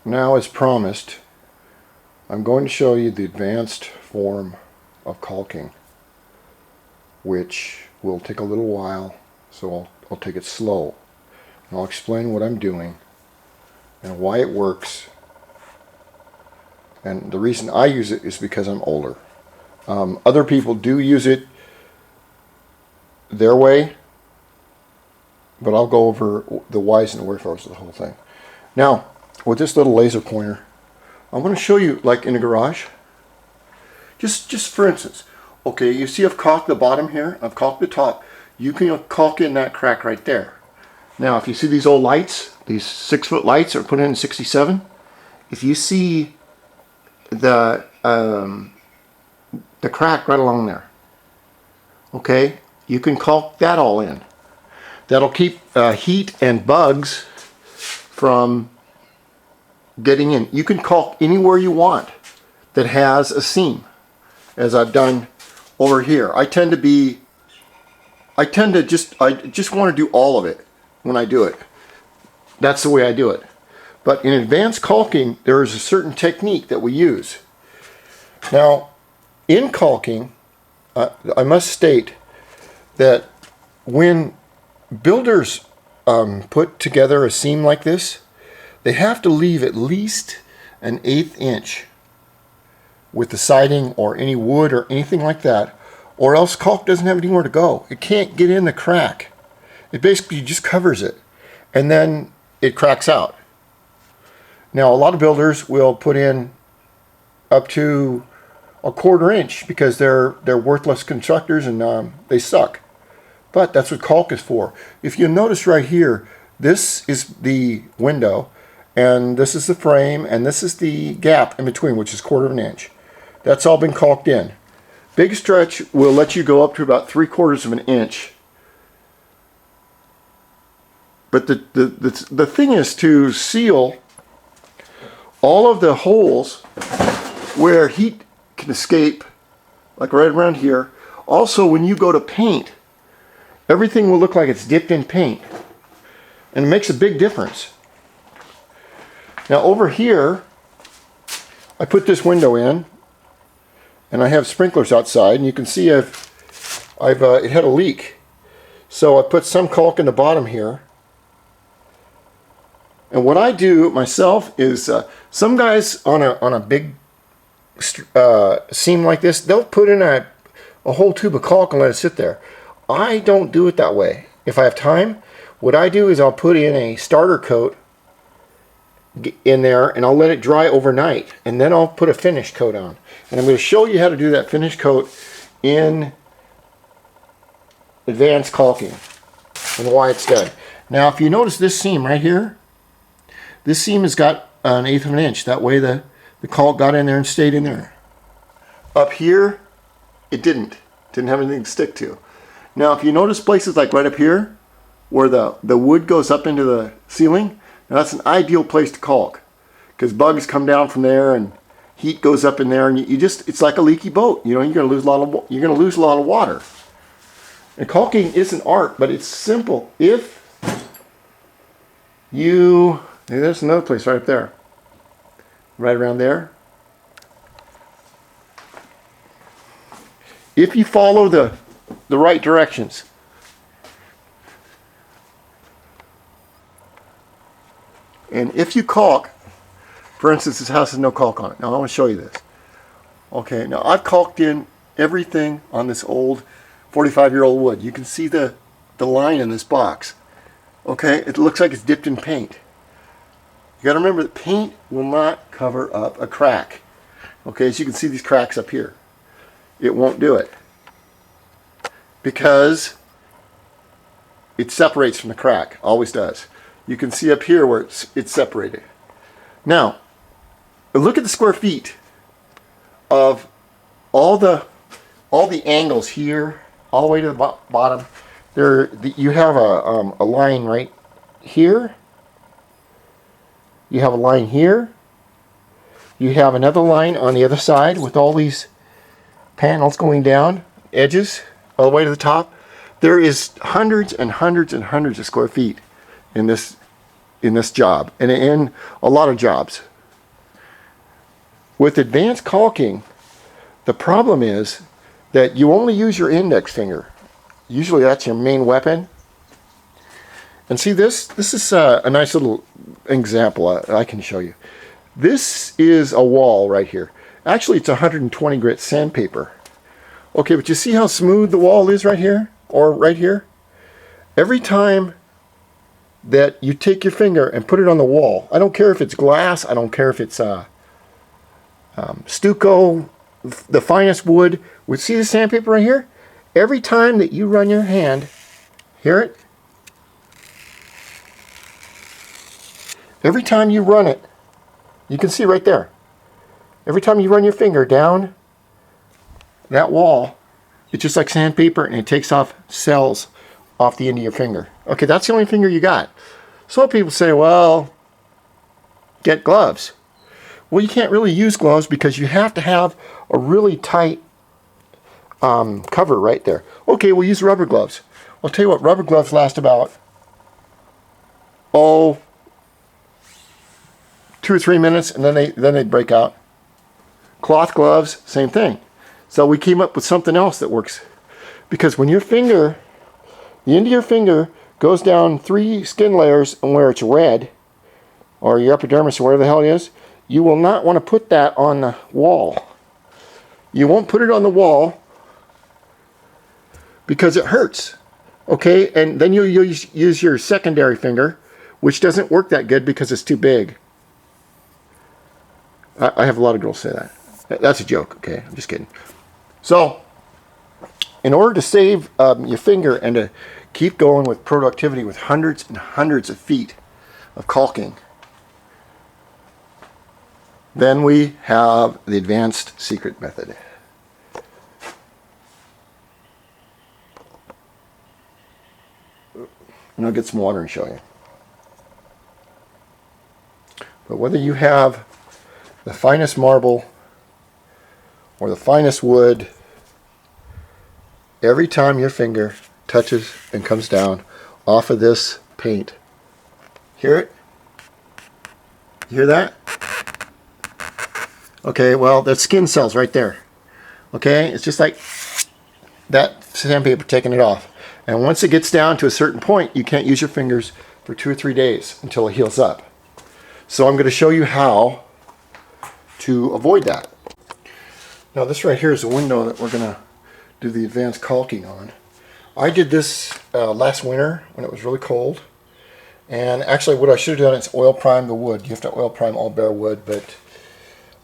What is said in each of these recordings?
Now, as promised, I'm going to show you the advanced form of caulking, which will take a little while, so I'll take it slow. And I'll explain what I'm doing and why it works. And the reason I use it is because I'm older. Other people do use it their way, but I'll go over the whys and wherefores of the whole thing. Now, with this little laser pointer, I'm going to show you, like in a garage, just for instance. Okay, you see I've caulked the bottom here, I've caulked the top. You can caulk in that crack right there. Now, if you see these old lights, these 6-foot lights are put in 67. If you see the crack right along there, okay, you can caulk that all in. That'll keep heat and bugs from getting in. You can caulk anywhere you want that has a seam, as I've done over here. I just want to do all of it when I do it. That's the way I do it. But in advanced caulking, there is a certain technique that we use. Now, in caulking, I must state that when builders put together a seam like this, they have to leave at least an 1/8 inch with the siding or any wood or anything like that, or else caulk doesn't have anywhere to go. It can't get in the crack. It basically just covers it, and then it cracks out. Now, a lot of builders will put in up to a 1/4 inch because they're worthless constructors and they suck. But that's what caulk is for. If you notice right here, this is the window, and this is the frame, and this is the gap in between, which is 1/4 inch. That's all been caulked in. Big stretch will let you go up to about 3/4 inch. But the thing is to seal all of the holes where heat can escape, like right around here. Also, when you go to paint, everything will look like it's dipped in paint, and it makes a big difference. Now over here, I put this window in, and I have sprinklers outside, and you can see it had a leak. So I put some caulk in the bottom here. And what I do myself is, some guys on a big seam like this, they'll put in a whole tube of caulk and let it sit there. I don't do it that way. If I have time, what I do is I'll put in a starter coat in there, and I'll let it dry overnight, and then I'll put a finish coat on. And I'm going to show you how to do that finish coat in advanced caulking and why it's done. Now, if you notice this seam right here, this seam has got an 1/8 inch. That way the caulk got in there and stayed in there. Up here, it didn't have anything to stick to. Now, if you notice places like right up here, where the wood goes up into the ceiling, now that's an ideal place to caulk, because bugs come down from there and heat goes up in there, and it's like a leaky boat. You know, you're going to lose a lot of water. And caulking is an art, but it's simple. If you, there's another place right up there, right around there. If you follow the right directions, and if you caulk, for instance, this house has no caulk on it. Now I want to show you this. Okay, now I've caulked in everything on this old 45-year-old wood. You can see the line in this box. Okay, it looks like it's dipped in paint. You got to remember that paint will not cover up a crack. Okay, as you can see these cracks up here. It won't do it, because it separates from the crack. Always does. You can see up here where it's separated. Now, look at the square feet of all the angles here, all the way to the bottom. You have a line right here. You have a line here. You have another line on the other side with all these panels going down, edges, all the way to the top. There is hundreds and hundreds and hundreds of square feet in this job, and in a lot of jobs. With advanced caulking, the problem is that you only use your index finger. Usually that's your main weapon. And see, this is a nice little example I can show you. This is a wall right here. Actually, it's 120 grit sandpaper. Okay, but you see how smooth the wall is right here? Or right here? Every time that you take your finger and put it on the wall, I don't care if it's glass, I don't care if it's stucco, the finest wood. See the sandpaper right here? Every time that you run your hand, hear it? Every time you run it, you can see right there. Every time you run your finger down that wall, it's just like sandpaper, and it takes off cells off the end of your finger. Okay, that's the only finger you got. Some people say, well, get gloves. Well, you can't really use gloves because you have to have a really tight cover right there. Okay, we'll use rubber gloves. I'll tell you what, rubber gloves last about, 2 or 3 minutes, and then they break out. Cloth gloves, same thing. So we came up with something else that works. Because when your finger, the end of your finger goes down 3 skin layers and where it's red, or your epidermis or whatever the hell it is, you will not want to put that on the wall. You won't put it on the wall because it hurts. Okay, and then you use your secondary finger, which doesn't work that good because it's too big. I have a lot of girls say that. That's a joke, okay? I'm just kidding. So, in order to save your finger and to keep going with productivity with hundreds and hundreds of feet of caulking, then we have the advanced secret method. And I'll get some water and show you. But whether you have the finest marble or the finest wood, every time your finger touches and comes down off of this paint, hear it? You hear that? Okay, well, that's skin cells right there. Okay, it's just like that sandpaper taking it off. And once it gets down to a certain point, you can't use your fingers for 2 or 3 days until it heals up. So I'm going to show you how to avoid that. Now this right here is a window that we're going to do the advanced caulking on. I did this last winter when it was really cold. And actually what I should have done is oil prime the wood. You have to oil prime all bare wood, but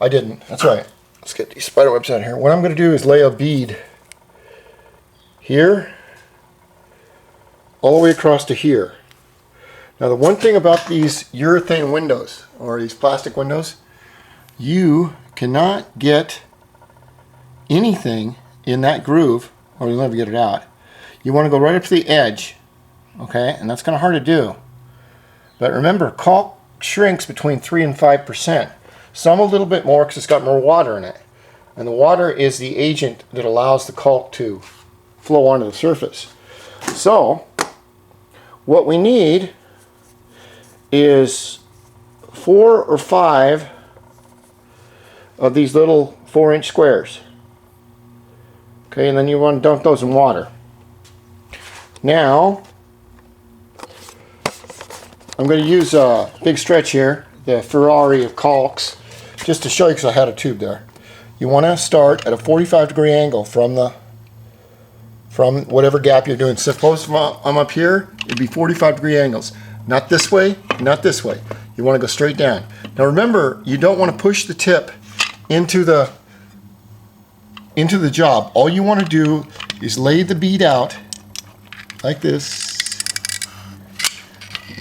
I didn't. That's right. Let's get these spider webs out here. What I'm going to do is lay a bead here all the way across to here. Now the one thing about these urethane windows, or these plastic windows, you cannot get anything in that groove, or you'll never get it out. You want to go right up to the edge, okay? And that's kind of hard to do. But remember, caulk shrinks between 3 and 5%. Some a little bit more because it's got more water in it. And the water is the agent that allows the caulk to flow onto the surface. So, what we need is 4 or 5 of these little 4-inch squares. Okay, and then you want to dunk those in water. Now, I'm going to use a big stretch here, the Ferrari of caulks, just to show you because I had a tube there. You want to start at a 45-degree angle from whatever gap you're doing. Suppose I'm up here, it'd be 45-degree angles. Not this way, not this way. You want to go straight down. Now remember, you don't want to push the tip into the job. All you want to do is lay the bead out like this.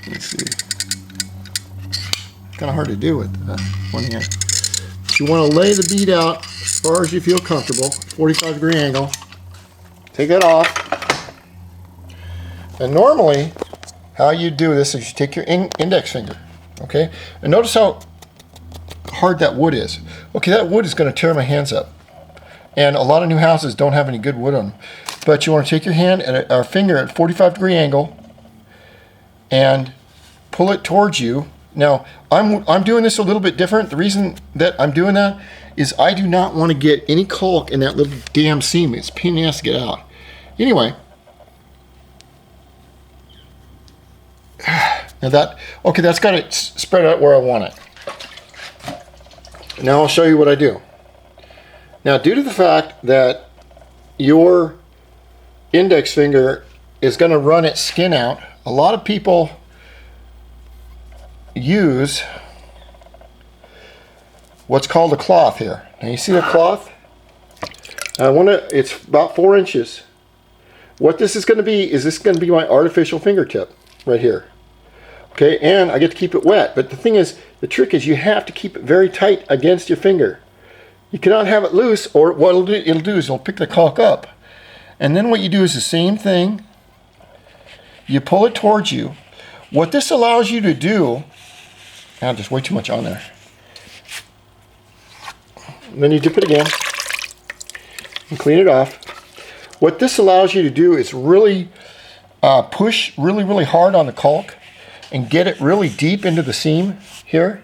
Let's see. Kind of hard to do with one hand. You want to lay the bead out as far as you feel comfortable, 45-degree angle. Take that off. And normally, how you do this is you take your index finger, okay? And notice how hard that wood is. Okay, that wood is going to tear my hands up. And a lot of new houses don't have any good wood on them. But you want to take your hand and our finger at 45-degree angle and pull it towards you. Now, I'm doing this a little bit different. The reason that I'm doing that is I do not want to get any caulk in that little damn seam. It's a pain in the ass to get out. Anyway, now that's got it spread out where I want it. Now I'll show you what I do. Now, due to the fact that your index finger is going to run its skin out, a lot of people use what's called a cloth here. Now you see the cloth? It's about 4 inches. What this is going to be is this is going to be my artificial fingertip right here. Okay, and I get to keep it wet. But the thing is, the trick is you have to keep it very tight against your finger. You cannot have it loose, or what it'll do is it'll pick the caulk up. And then what you do is the same thing. You pull it towards you. What this allows you to do, there's way too much on there. And then you dip it again and clean it off. What this allows you to do is really push really hard on the caulk and get it really deep into the seam here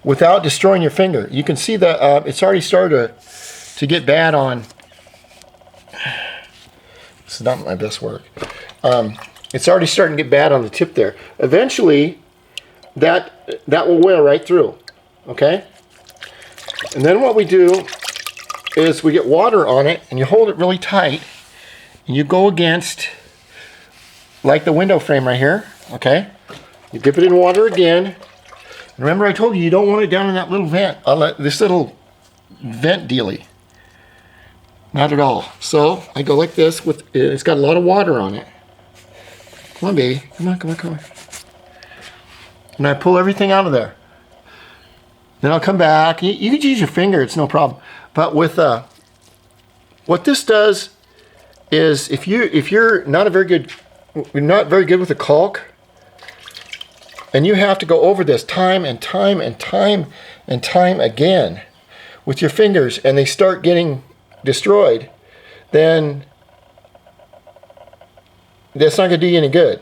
without destroying your finger. You can see that it's already started to get bad on. This is not my best work. It's already starting to get bad on the tip there. Eventually, that will wear right through. Okay? And then what we do is we get water on it, and you hold it really tight, and you go against, like the window frame right here. Okay? You dip it in water again. Remember I told you, you don't want it down in that little vent, this little vent dealy. Not at all. So I go like this it's got a lot of water on it. Come on, baby. Come on. And I pull everything out of there. Then I'll come back. You could use your finger, it's no problem. But with what this does is if you're not very good with the caulk, and you have to go over this time and time again with your fingers, and they start getting destroyed, then that's not going to do you any good.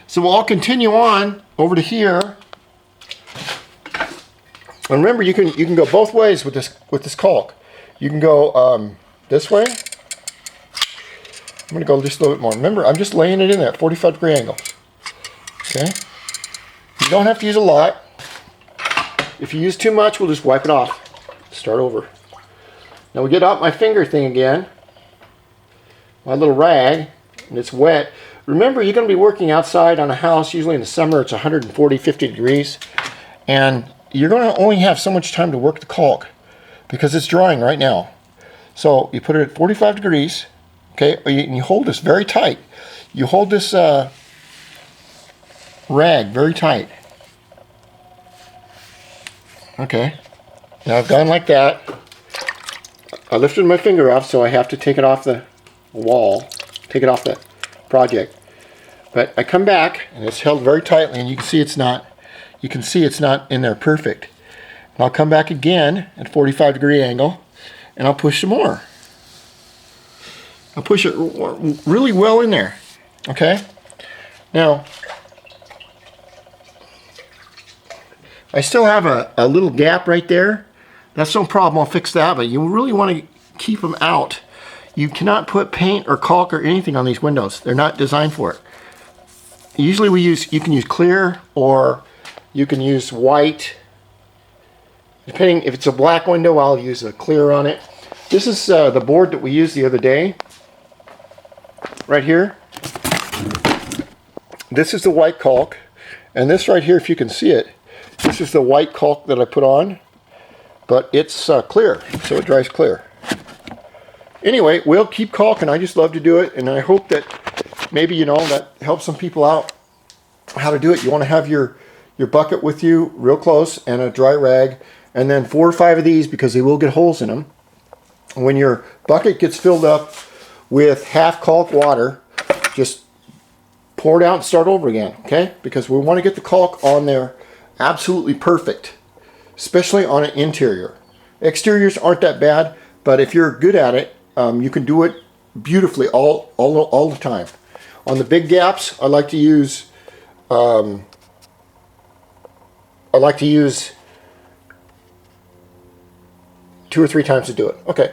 So I'll continue on over to here. And remember, you can go both ways with this caulk. You can go this way. I'm going to go just a little bit more. Remember, I'm just laying it in there at 45-degree angle. Okay? You don't have to use a lot. If you use too much, we'll just wipe it off. Start over. Now we get out my finger thing again. My little rag, and it's wet. Remember, you're going to be working outside on a house. Usually in the summer it's 140, 50 degrees. And you're going to only have so much time to work the caulk because it's drying right now. So you put it at 45 degrees, okay, and you hold this very tight. You hold this rag very tight. Okay, now I've gone like that. I lifted my finger off, so I have to take it off the wall, take it off the project. But I come back, and it's held very tightly, and you can see it's not in there perfect. And I'll come back again at 45-degree angle, and I'll push some more. I'll push it really well in there. Okay? Now, I still have a little gap right there. That's no problem, I'll fix that, but you really want to keep them out. You cannot put paint or caulk or anything on these windows. They're not designed for it. Usually you can use clear, or you can use white. Depending, if it's a black window, I'll use a clear on it. This is the board that we used the other day. Right here. This is the white caulk. And this right here, if you can see it, this is the white caulk that I put on. But it's clear, so it dries clear. Anyway, we'll keep caulking. I just love to do it, and I hope that maybe, that helps some people out how to do it. You want to have your bucket with you real close and a dry rag, and then 4 or 5 of these because they will get holes in them. When your bucket gets filled up with half caulk water, just pour it out and start over again, okay? Because we want to get the caulk on there absolutely perfect, especially on an interior. Exteriors aren't that bad, but if you're good at it, you can do it beautifully all the time. On the big gaps, I like to use 2 or 3 times to do it. Okay.